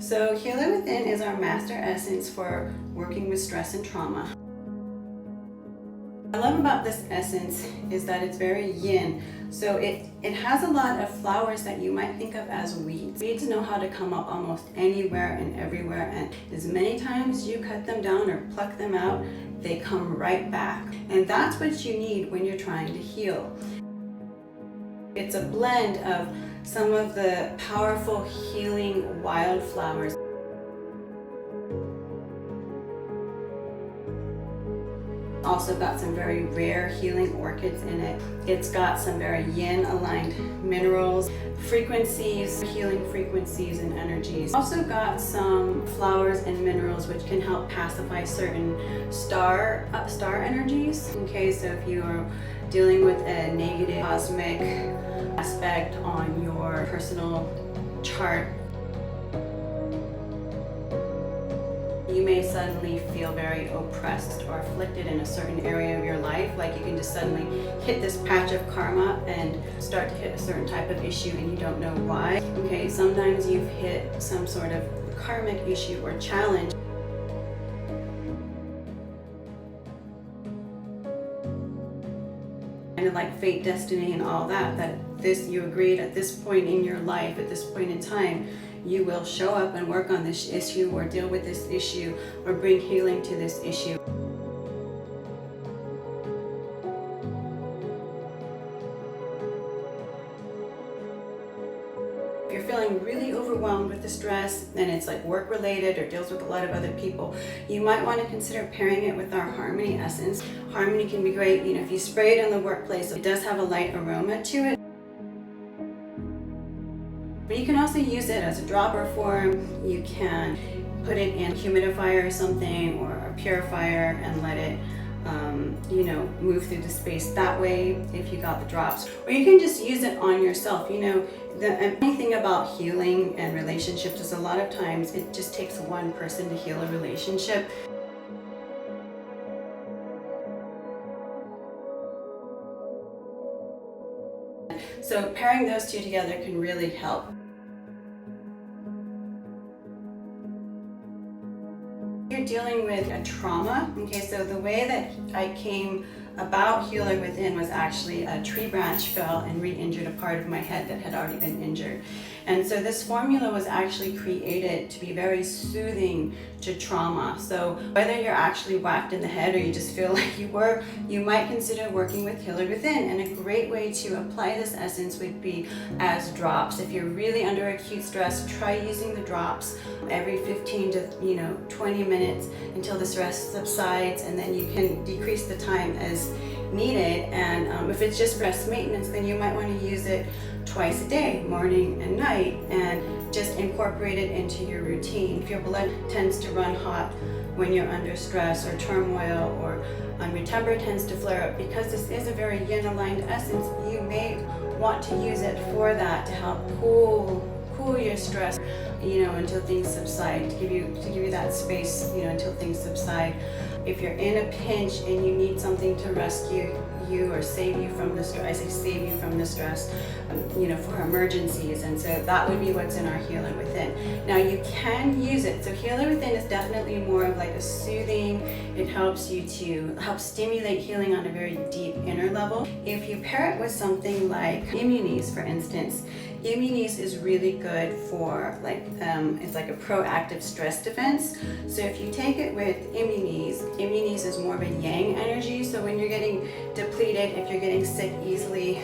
So Healer Within is our master essence for working with stress and trauma. What I love about this essence is that it's very yin. So it has a lot of flowers that you might think of as weeds. Weeds know how to come up almost anywhere and everywhere, and as many times you cut them down or pluck them out, they come right back. And that's what you need when you're trying to heal. It's a blend of some of the powerful healing wildflowers. Also got some very rare healing orchids in it. It's got some very yin aligned minerals, frequencies, healing frequencies and energies. Also got some flowers and minerals which can help pacify certain star energies. Okay, so if you are dealing with a negative cosmic aspect on your personal chart, you may suddenly feel very oppressed or afflicted in a certain area of your life. Like you can just suddenly hit this patch of karma and start to hit a certain type of issue and you don't know why. Okay, sometimes you've hit some sort of karmic issue or challenge. Kind of like fate, destiny, and all that, you agreed at this point in your life, at this point in time, you will show up and work on this issue or deal with this issue or bring healing to this issue. If you're feeling really overwhelmed with the stress and it's like work related or deals with a lot of other people, you might want to consider pairing it with our Harmony essence. Harmony can be great, if you spray it in the workplace, it does have a light aroma to it. But you can also use it as a dropper form. You can put it in a humidifier or something, or a purifier, and let it move through the space that way if you got the drops. Or you can just use it on yourself. The funny thing about healing and relationships is a lot of times it just takes one person to heal a relationship. So pairing those two together can really help. You're dealing with a trauma. Okay, so the way that I came about Healer Within was actually a tree branch fell and re-injured a part of my head that had already been injured. And so this formula was actually created to be very soothing to trauma. So whether you're actually whacked in the head or you just feel like you were, you might consider working with Healer Within. And a great way to apply this essence would be as drops. If you're really under acute stress, try using the drops every 15 to 20 minutes until the stress subsides, and then you can decrease the time as needed. And if it's just stress maintenance, then you might want to use it twice a day, morning and night, and just incorporate it into your routine. If your blood tends to run hot when you're under stress or turmoil, or your temper tends to flare up, because this is a very yin aligned essence, you may want to use it for that, to help cool your stress, until things subside, to give you that space, until things subside. If you're in a pinch and you need something to rescue you or save you from the stress, I say save you from the stress, for emergencies. And so that would be what's in our Healer Within. Now you can use it. So Healer Within is definitely more of like a soothing. It helps you to help stimulate healing on a very deep inner level. If you pair it with something like Immunies, for instance, Immunies is really good for it's like a proactive stress defense. So if you take it with Immunies is more of a yang energy. So when you're getting depleted, if you're getting sick easily,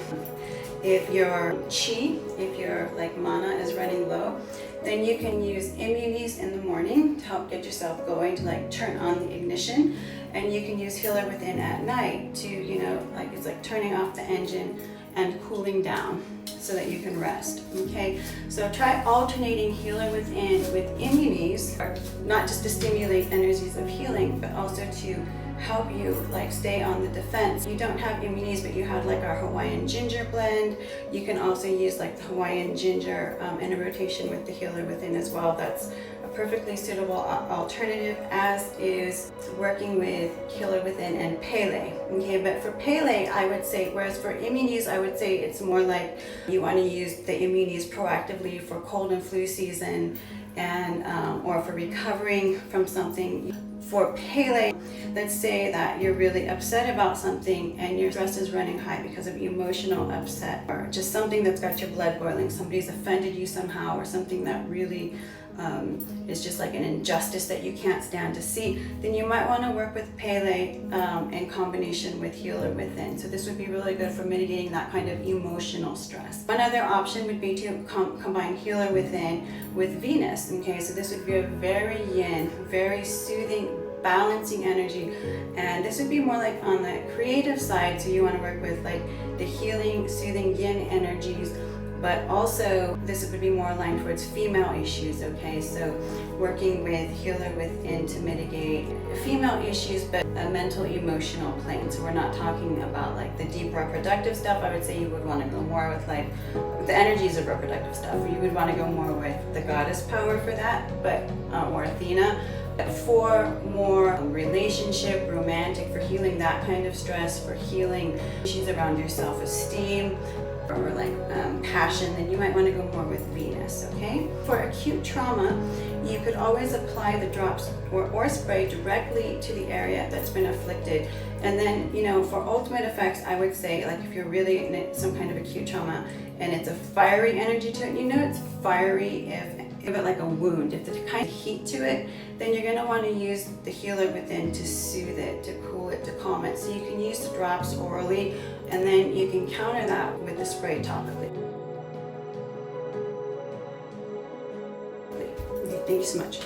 if your if your mana is running low, then you can use Immunies in the morning to help get yourself going, to turn on the ignition. And you can use Healer Within at night to, it's like turning off the engine and cooling down so that you can rest. Okay, so try alternating Healer Within with Immunies, not just to stimulate energies of healing, but also to help you stay on the defense. You don't have Immunies, but you have our Hawaiian ginger blend. You can also use the Hawaiian ginger in a rotation with the Healer Within as well. That's a perfectly suitable alternative, as is working with Healer Within and Pele. Okay, but for Pele, I would say, whereas for Immunies, I would say it's more like you want to use the Immunies proactively for cold and flu season, and or for recovering from something. For Pele, let's say that you're really upset about something and your stress is running high because of emotional upset, or just something that's got your blood boiling, somebody's offended you somehow, or something that really is just like an injustice that you can't stand to see, then you might want to work with Pele in combination with Healer Within. So this would be really good for mitigating that kind of emotional stress. One other option would be to combine Healer Within with Venus. Okay, so this would be a very yin, very soothing, balancing energy, and this would be more like on the creative side. So you want to work with like the healing, soothing yin energies, but also this would be more aligned towards female issues. Okay, so working with Healer Within to mitigate female issues, but a mental emotional plane. So we're not talking about like the deep reproductive stuff. I would say you would want to go more with like the energies of reproductive stuff. You would want to go more with the goddess power for that, but or Athena. For more relationship, romantic, for healing that kind of stress, for healing issues around your self-esteem, or like passion, then you might want to go more with Venus. Okay, for acute trauma, you could always apply the drops or spray directly to the area that's been afflicted. And then, you know, for ultimate effects, I would say, like, if you're really in some kind of acute trauma and it's a fiery energy to it, you know it's fiery if it like a wound, if there's kind of heat to it, then you're going to want to use the Healer Within to soothe it, to cool it, to calm it. So you can use the drops orally, and then you can counter that with the spray topically. Okay, thank you so much.